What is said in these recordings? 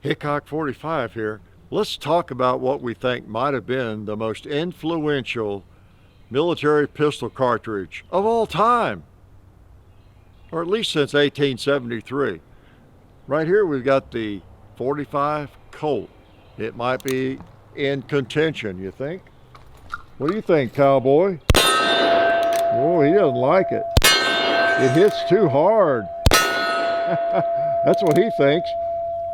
Hickok 45 here. Let's talk about what we think might have been the most influential military pistol cartridge of all time, or at least since 1873. Right here we've got the 45 Colt. It might be in contention, you think? What do you think, cowboy? Oh, he doesn't like it. It hits too hard. That's what he thinks.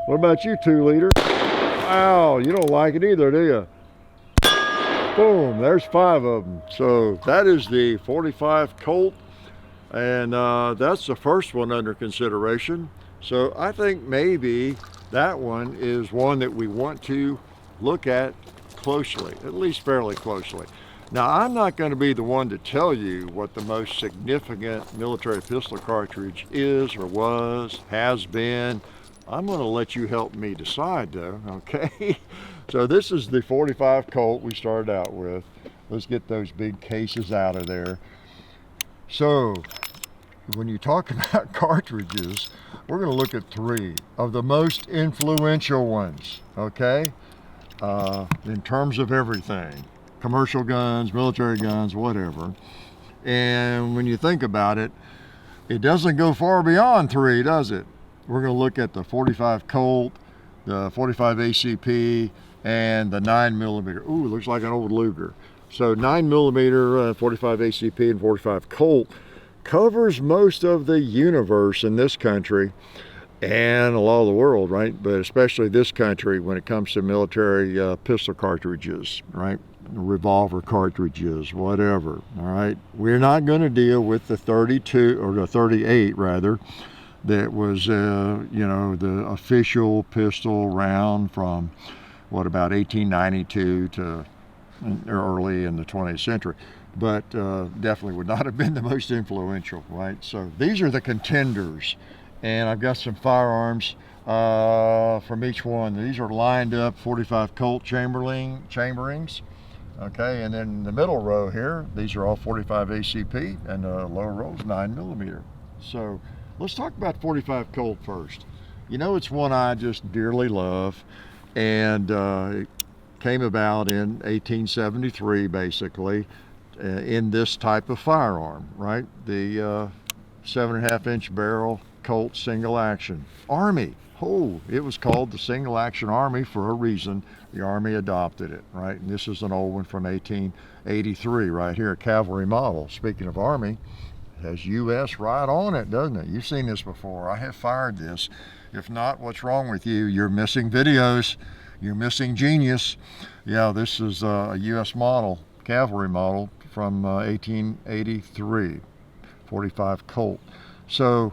What about you, 2-liter? Wow, you don't like it either, do you? Boom, there's 5 of them. So that is the 45 Colt, and that's the first one under consideration. So I think maybe that one is one that we want to look at closely, at least fairly closely. Now, I'm not going to be the one to tell you what the most significant military pistol cartridge is or was, has been. I'm going to let you help me decide though, okay? So this is the 45 Colt we started out with. Let's get those big cases out of there. So when you talk about cartridges, we're going to look at 3 of the most influential ones, okay? In terms of everything, commercial guns, military guns, whatever. And when you think about it, it doesn't go far beyond 3, does it? We're going to look at the 45 Colt, the 45 ACP, and the 9mm. Ooh, looks like an old Luger. So 9mm, 45 ACP, and 45 Colt covers most of the universe in this country and a lot of the world, right? But especially this country when it comes to military pistol cartridges, right? Revolver cartridges, whatever, all right? We're not going to deal with the 32, or the 38 rather, that was, you know, the official pistol round from, what, about 1892 to early in the 20th century. But definitely would not have been the most influential, right? So these are the contenders. And I've got some firearms from each one. These are lined up, 45 Colt chamberings. Okay, and then in the middle row here, these are all 45 ACP, and the lower row is 9mm. So let's talk about 45 Colt first. You know, it's one I just dearly love, and it came about in 1873, basically, in this type of firearm, right? The 7.5-inch barrel Colt single action. Army. Oh, it was called the single action Army for a reason. The Army adopted it, right? And this is an old one from 1883 right here, a cavalry model. Speaking of Army, it has US right on it, doesn't it? You've seen this before. I have fired this. If not, what's wrong with you? You're missing videos. You're missing genius. Yeah, this is a US model, cavalry model from 1883, 45 Colt. So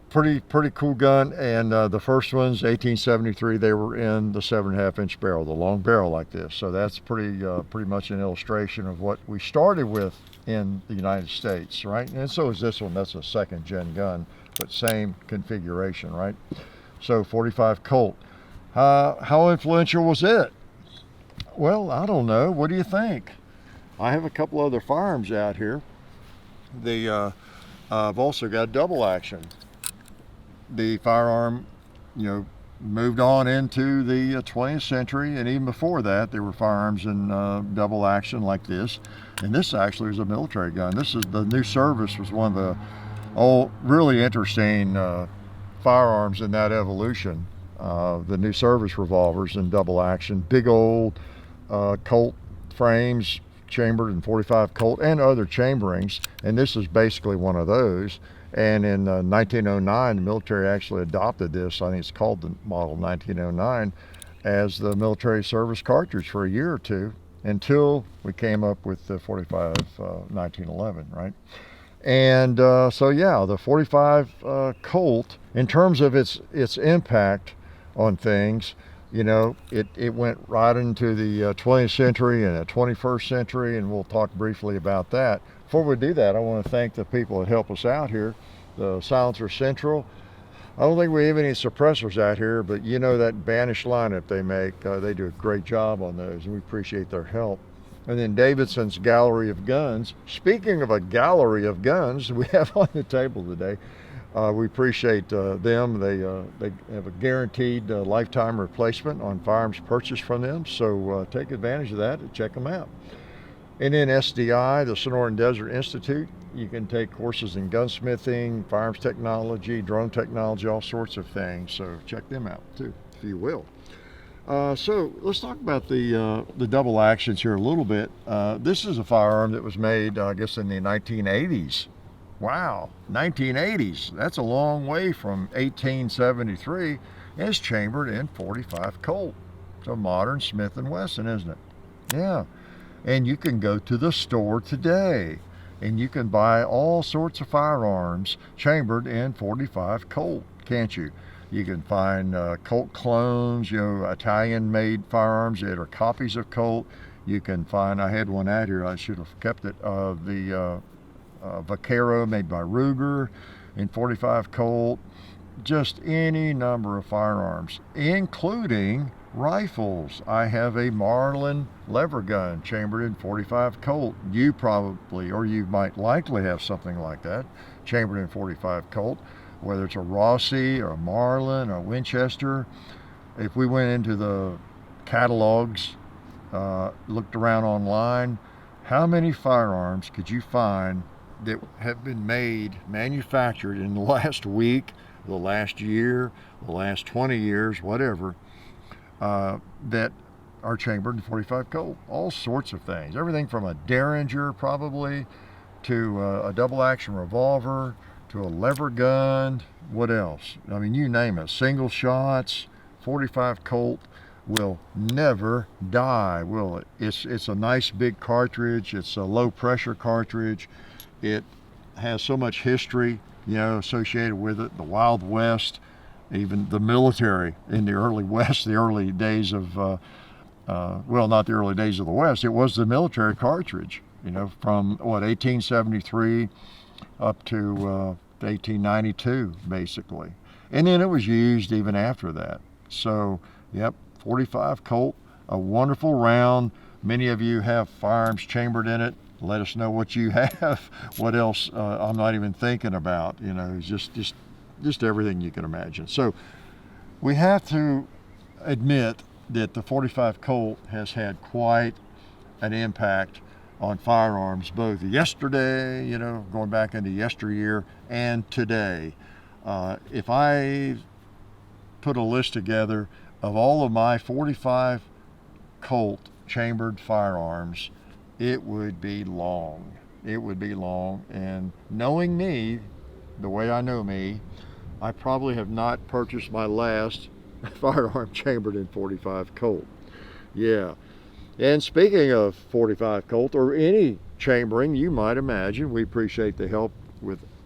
pretty cool gun. And the first ones, 1873, they were in the 7.5-inch barrel, the long barrel like this. So that's pretty much an illustration of what we started with in the United States, right? And so is this one. That's a 2nd-gen gun, but same configuration, right? So 45 Colt. How influential was it? Well, I don't know. What do you think? I have a couple other firearms out here. I've also got double action. The firearm, you know, moved on into the 20th century, and even before that, there were firearms in double action like this. And this actually was a military gun. This is the New Service, was one of the really interesting firearms in that evolution. The New Service revolvers in double action, big old Colt frames, chambered in 45 Colt and other chamberings, and this is basically one of those. And in 1909, the military actually adopted this. I think it's called the model 1909 as the military service cartridge for a year or two until we came up with the 45 1911, right? And so yeah, the 45 Colt, in terms of its impact on things, you know, it went right into the 20th century and the 21st century, and we'll talk briefly about that. Before we do that, I want to thank the people that help us out here, the Silencer Central. I don't think we have any suppressors out here, but you know that Banish lineup they make, they do a great job on those, and we appreciate their help. And then Davidson's Gallery of Guns. Speaking of a gallery of guns, we have on the table today We appreciate them. They have a guaranteed lifetime replacement on firearms purchased from them, so take advantage of that and check them out. And then SDI, the Sonoran Desert Institute, you can take courses in gunsmithing, firearms technology, drone technology, all sorts of things. So check them out too, if you will. So let's talk about the double actions here a little bit. This is a firearm that was made, I guess, in the 1980s. Wow, 1980s. That's a long way from 1873. It's chambered in .45 Colt. It's a modern Smith & Wesson, isn't it? Yeah. And you can go to the store today and you can buy all sorts of firearms chambered in .45 Colt, can't you? You can find Colt clones, Italian-made firearms that are copies of Colt. You can find, I had one out here, I should have kept it, the Vaquero made by Ruger in .45 Colt. Just any number of firearms, including rifles. I have a Marlin lever gun chambered in .45 Colt. You probably, or you might likely have something like that chambered in .45 Colt, whether it's a Rossi or a Marlin or a Winchester. If we went into the catalogs, looked around online, how many firearms could you find that have been manufactured in the last week, the last year, the last 20 years, whatever, that are chambered in .45 Colt? All sorts of things. Everything from a Derringer, probably, to a double action revolver, to a lever gun. What else? I mean, you name it. Single shots. .45 Colt will never die, will it? It's a nice big cartridge. It's a low pressure cartridge. It has so much history, associated with it. The Wild West, even the military in the early West, the early days of, well, not the early days of the West, it was the military cartridge, from 1873 up to 1892, basically. And then it was used even after that. So, yep, .45 Colt, a wonderful round. Many of you have firearms chambered in it. Let us know what you have. What else I'm not even thinking about. Just everything you can imagine. So we have to admit that the .45 Colt has had quite an impact on firearms, both yesterday, going back into yesteryear, and today. If I put a list together of all of my .45 Colt chambered firearms, it would be long. It would be long. And knowing me, the way I know me, I probably have not purchased my last firearm chambered in .45 Colt. Yeah. And speaking of .45 Colt, or any chambering you might imagine, we appreciate the help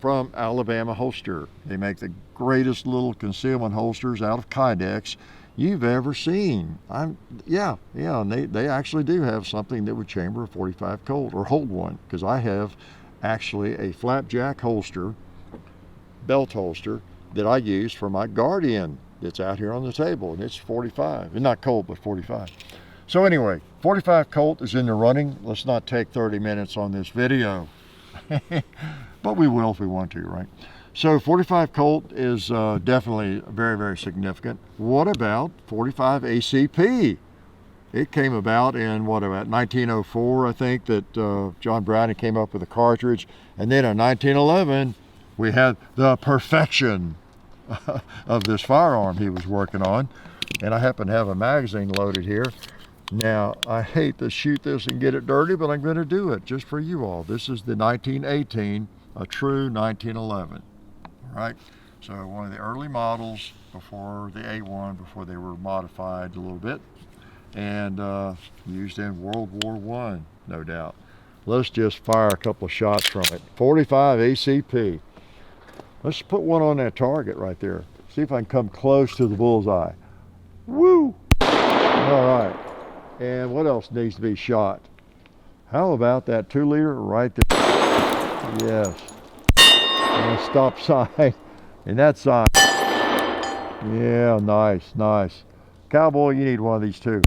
from Alabama Holster. They make the greatest little concealment holsters out of Kydex you've ever seen. And they actually do have something that would chamber a .45 Colt, or hold one, because I have actually a flapjack holster, belt holster, that I use for my Guardian that's out here on the table, and it's .45. It's not Colt, but .45. So anyway, .45 Colt is in the running. Let's not take 30 minutes on this video, but we will if we want to, right? So .45 Colt is definitely very, very significant. What about .45 ACP? It came about in, 1904, I think, that John Browning came up with a cartridge. And then in 1911, we had the perfection of this firearm he was working on. And I happen to have a magazine loaded here. Now, I hate to shoot this and get it dirty, but I'm going to do it just for you all. This is the 1918, a true 1911. Right, so one of the early models before the A1, before they were modified a little bit, and used in World War I, no doubt. Let's just fire a couple of shots from it. .45 ACP. Let's put one on that target right there. See if I can come close to the bullseye. Woo! All right. And what else needs to be shot? How about that 2-liter right there? Yes. And a stop sign, and that sign. Yeah, nice. Cowboy, you need one of these too.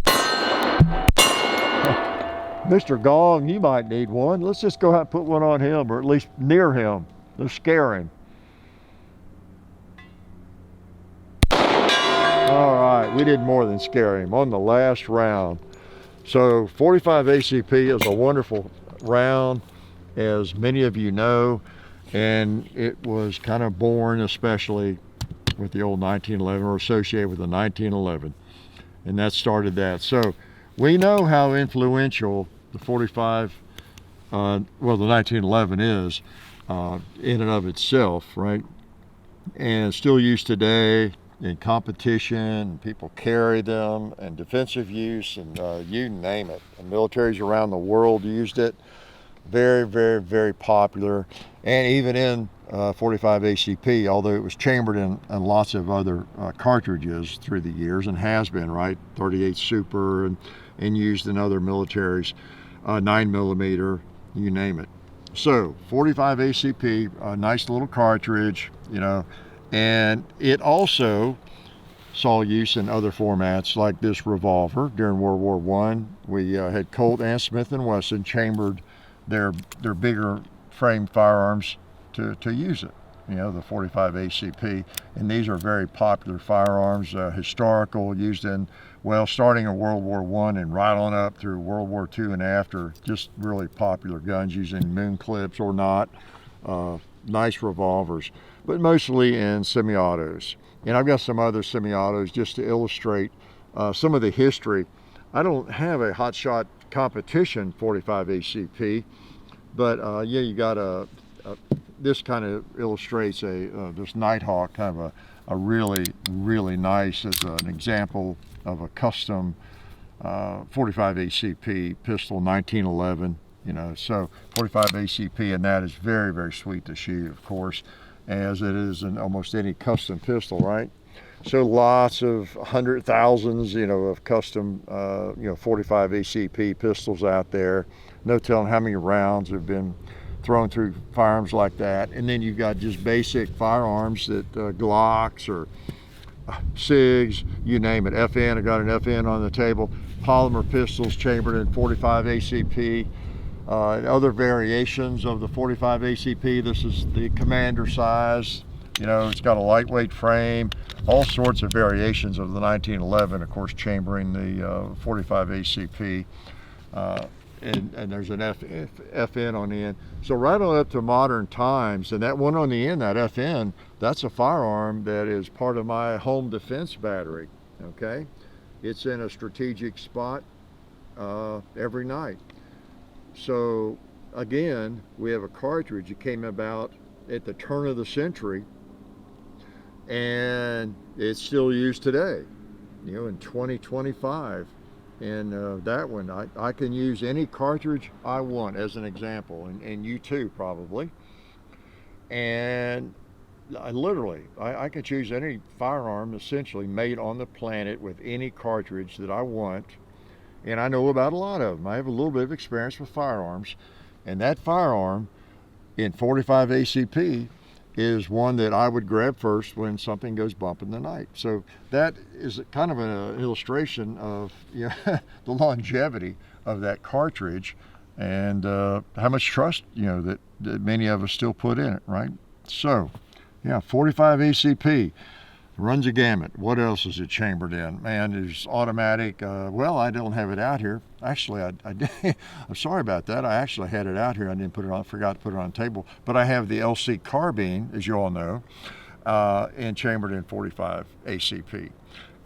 Mr. Gong, you might need one. Let's just go out and put one on him, or at least near him. Let's scare him. we did more than scare him on the last round. So 45 ACP is a wonderful round, as many of you know, and it was kind of born especially with the old 1911, or associated with the 1911, and that started that. So we know how influential the 45, well, the 1911 is in and of itself, right? And still used today in competition. People carry them, and defensive use, and you name it. The militaries around the world used it. Very, very, very popular. And even in 45 ACP, although it was chambered in lots of other cartridges through the years, and has been, right? 38 Super, and used in other militaries, 9mm, you name it. So 45 ACP, a nice little cartridge, you know, and it also saw use in other formats, like this revolver. During World War I, we had Colt and Smith & Wesson chambered their bigger frame firearms to use it, you know, the 45 ACP. And these are very popular firearms, historical, used in, well, starting in World War I and right on up through World War II and after. Just really popular guns, using moon clips or not. Nice revolvers, but mostly in semi-autos. And I've got some other semi-autos just to illustrate some of the history. I don't have a hot shot competition 45 ACP, but yeah, you got this kind of illustrates this Nighthawk, kind of a really, really nice, as an example of a custom 45 ACP pistol, 1911. You know, so 45 ACP, and that is very, very sweet to shoot, of course, as it is in almost any custom pistol, right? So lots of thousands, you know, of custom, you know, 45 ACP pistols out there. No telling how many rounds have been thrown through firearms like that. And then you've got just basic firearms that Glocks or SIGs, you name it. FN, I got an FN on the table. Polymer pistols chambered in 45 ACP. Other variations of the 45 ACP. This is the commander size. You know, it's got a lightweight frame. All sorts of variations of the 1911, of course, chambering the 45 ACP. And there's an FN on the end. So right on up to modern times, and that one on the end, that FN, that's a firearm that is part of my home defense battery, okay? It's in a strategic spot every night. So again, we have a cartridge that came about at the turn of the century, and it's still used today, you know, in 2025. And that one, I can use any cartridge I want, as an example, and you too probably. And I can choose any firearm essentially made on the planet with any cartridge that I want. And I know about a lot of them. I have a little bit of experience with firearms, and that firearm in 45 ACP is one that I would grab first when something goes bump in the night. So that is kind of an illustration of, you know, the longevity of that cartridge, and how much trust, you know, that many of us still put in it, right? So yeah, 45 ACP. Runs a gamut. What else is it chambered in? Man, there's automatic. Well, I don't have it out here. Actually, I did. I'm sorry about that. I actually had it out here. I didn't put it on. Forgot to put it on the table. But I have the LC carbine, as you all know, and chambered in 45 ACP.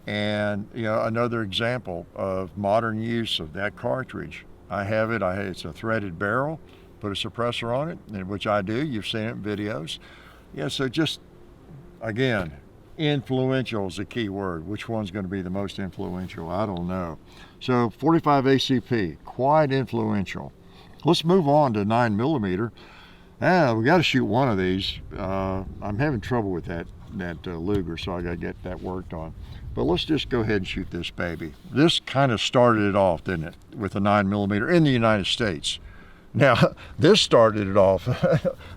And you know, another example of modern use of that cartridge. I have it. It's a threaded barrel. Put a suppressor on it, which I do. You've seen it in videos. Yeah. So just again. Influential is the key word. Which one's going to be the most influential? I don't know. So 45 ACP, quite influential. Let's move on to 9mm. We got to shoot one of these. I'm having trouble with that Luger, so I got to get that worked on. But let's just go ahead and shoot this baby. This kind of started it off, didn't it, with a 9mm in the United States. Now, this started it off,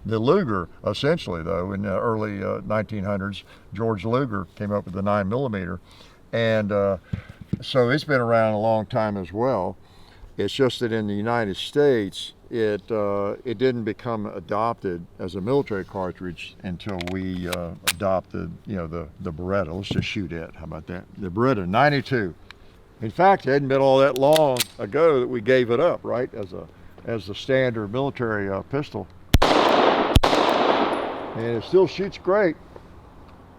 the Luger, essentially, though, in the early 1900s. George Luger came up with the 9mm, and so it's been around a long time as well. It's just that in the United States, it didn't become adopted as a military cartridge until we adopted, you know, the Beretta. Let's just shoot it. How about that? The Beretta 92. In fact, it hadn't been all that long ago that we gave it up, right, as the standard military pistol. And it still shoots great.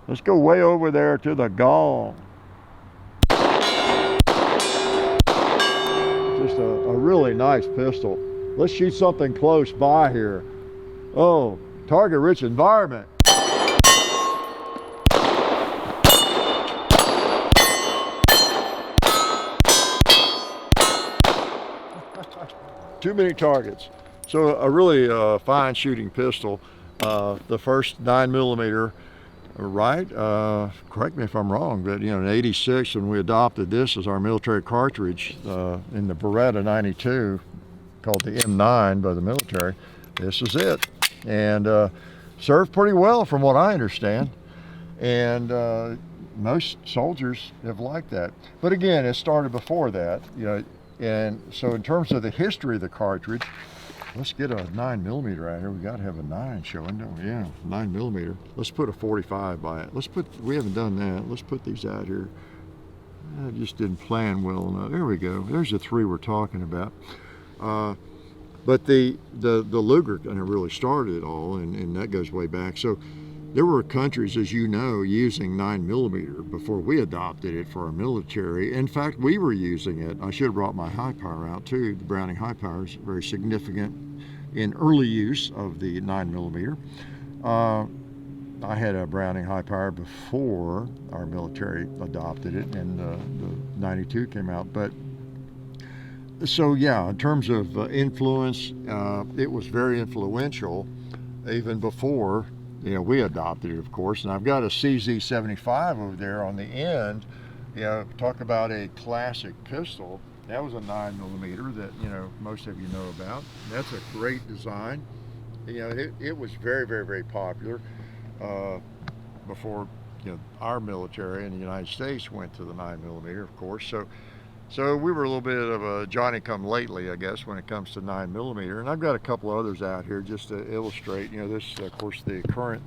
Let's go way over there to the gong. Just a really nice pistol. Let's shoot something close by here. Oh, target-rich environment. Too many targets. So a really fine shooting pistol. The first 9mm, right? Correct me if I'm wrong, but you know, in '86 when we adopted this as our military cartridge in the Beretta 92, called the M9 by the military, this is it. And served pretty well from what I understand. And most soldiers have liked that. But again, it started before that, you know. And so in terms of the history of the cartridge, let's get a 9mm out here. We got to have a 9 showing, don't we? Yeah, 9mm. Let's put a 45 by it. We haven't done that. Let's put these out here. I just didn't plan well enough. There we go. There's the 3 we're talking about. But the Luger kind of really started it all, and that goes way back. So there were countries, as you know, using 9mm before we adopted it for our military. In fact, we were using it. I should have brought my high power out too. The Browning high power is very significant in early use of the 9mm. I had a Browning high power before our military adopted it, and the 92 came out. But so yeah, in terms of influence, it was very influential even before, you know, we adopted it, of course. And I've got a CZ75 over there on the end. You know, talk about a classic pistol. That was a 9mm that, you know, most of you know about. That's a great design. You know, it was very, very, very popular before, you know, our military in the United States went to the 9mm, of course. So we were a little bit of a Johnny-come-lately, I guess, when it comes to 9mm. And I've got a couple others out here just to illustrate. You know, this, of course, the current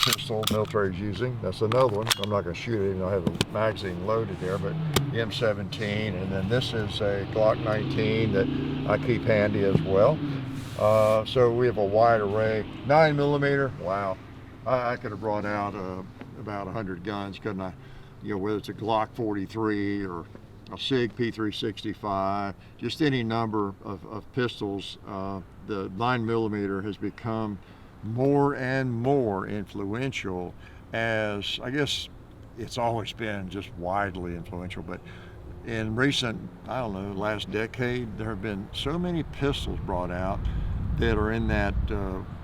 pistol military is using. That's another one. I'm not going to shoot it, even though I have a magazine loaded there, but the M17. And then this is a Glock 19 that I keep handy as well. So we have a wide array. 9mm, wow. I could have brought out about 100 guns, couldn't I? You know, whether it's a Glock 43 or a SIG P365, just any number of pistols. The 9mm has become more and more influential, as I guess it's always been just widely influential, but in recent, I don't know, last decade, there have been so many pistols brought out that are in that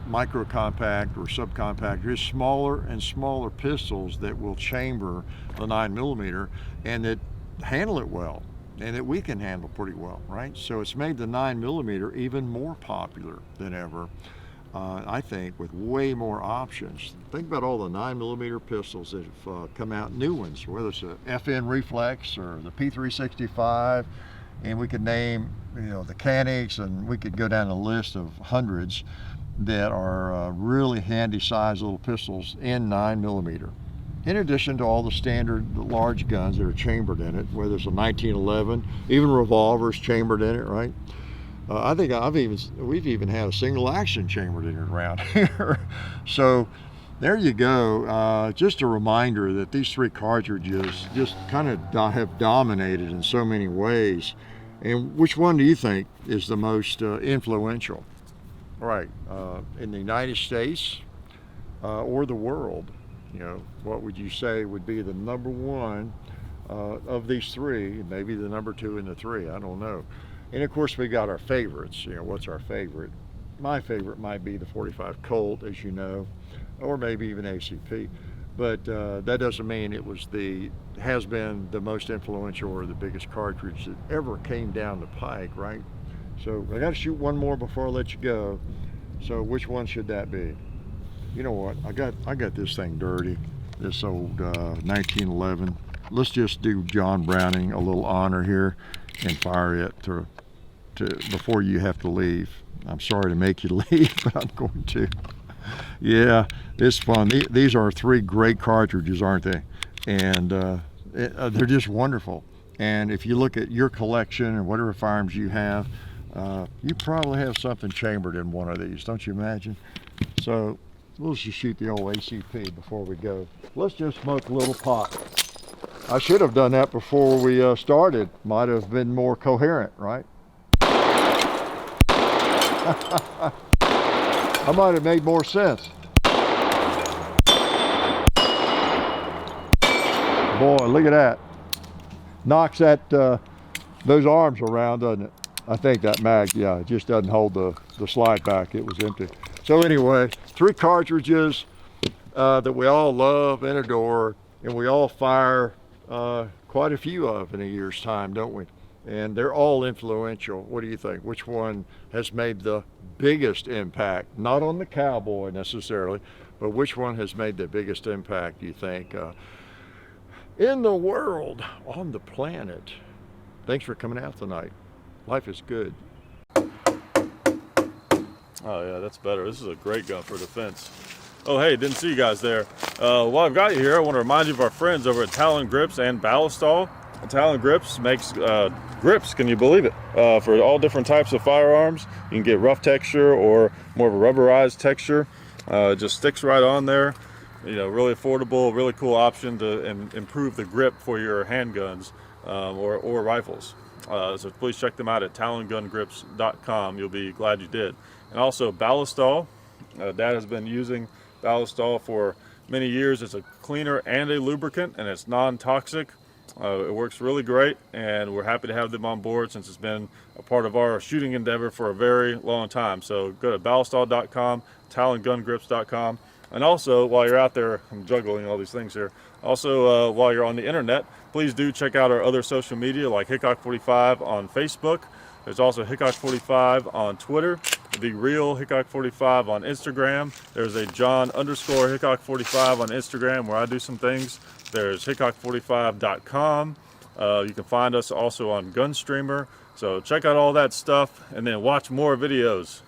micro compact or subcompact, just smaller and smaller pistols that will chamber the 9mm and that handle it well, and that we can handle pretty well, right? So it's made the 9mm even more popular than ever, I think, with way more options. Think about all the 9mm pistols that have come out, new ones, whether it's a FN Reflex or the P365, and we could name, you know, the Canics, and we could go down a list of hundreds that are really handy sized little pistols in 9mm. In addition to all the standard large guns that are chambered in it, whether it's a 1911, even revolvers chambered in it, right? I think we've even had a single action chambered in it around here. So there you go. Just a reminder that these 3 cartridges just kind of have dominated in so many ways. And which one do you think is the most influential? Right, in the United States or the world? You know, what would you say would be the number 1 of these 3, maybe the number 2 and the 3, I don't know. And of course we got our favorites. You know, what's our favorite? My favorite might be the 45 Colt, as you know, or maybe even ACP. But that doesn't mean it has been the most influential or the biggest cartridge that ever came down the pike, right? So I got to shoot one more before I let you go. So which one should that be? You know what? I got this thing dirty. This old 1911. Let's just do John Browning a little honor here and fire it to before you have to leave. I'm sorry to make you leave, but I'm going to. Yeah, it's fun. These are 3 great cartridges, aren't they? And they're just wonderful. And if you look at your collection and whatever firearms you have, you probably have something chambered in one of these, don't you imagine? So we'll just shoot the old ACP before we go. Let's just smoke a little pot. I should have done that before we started. Might have been more coherent, right? I might have made more sense. Boy, look at that. Knocks that those arms around, doesn't it? I think that mag, yeah, it just doesn't hold the slide back. It was empty. So anyway, 3 cartridges that we all love and adore, and we all fire quite a few of in a year's time, don't we? And they're all influential. What do you think? Which one has made the biggest impact? Not on the cowboy necessarily, but which one has made the biggest impact, do you think, in the world, on the planet? Thanks for coming out tonight. Life is good. Oh yeah, that's better. This is a great gun for defense. Oh hey, didn't see you guys there. While I've got you here, I want to remind you of our friends over at Talon Grips and Ballistol. Talon Grips makes grips, can you believe it, for all different types of firearms. You can get rough texture or more of a rubberized texture. It just sticks right on there. You know, really affordable, really cool option to improve the grip for your handguns or rifles. So please check them out at talongungrips.com. You'll be glad you did. And also Ballistol. Dad has been using Ballistol for many years. It's a cleaner and a lubricant, and it's non-toxic. It works really great, and we're happy to have them on board since it's been a part of our shooting endeavor for a very long time. So go to ballistol.com, talongungrips.com. And also, while you're out there, I'm juggling all these things here. Also, while you're on the internet, please do check out our other social media like Hickok45 on Facebook. There's also Hickok45 on Twitter, The Real Hickok45 on Instagram. There's a John_Hickok45 on Instagram where I do some things. There's Hickok45.com. You can find us also on Gunstreamer. So check out all that stuff and then watch more videos.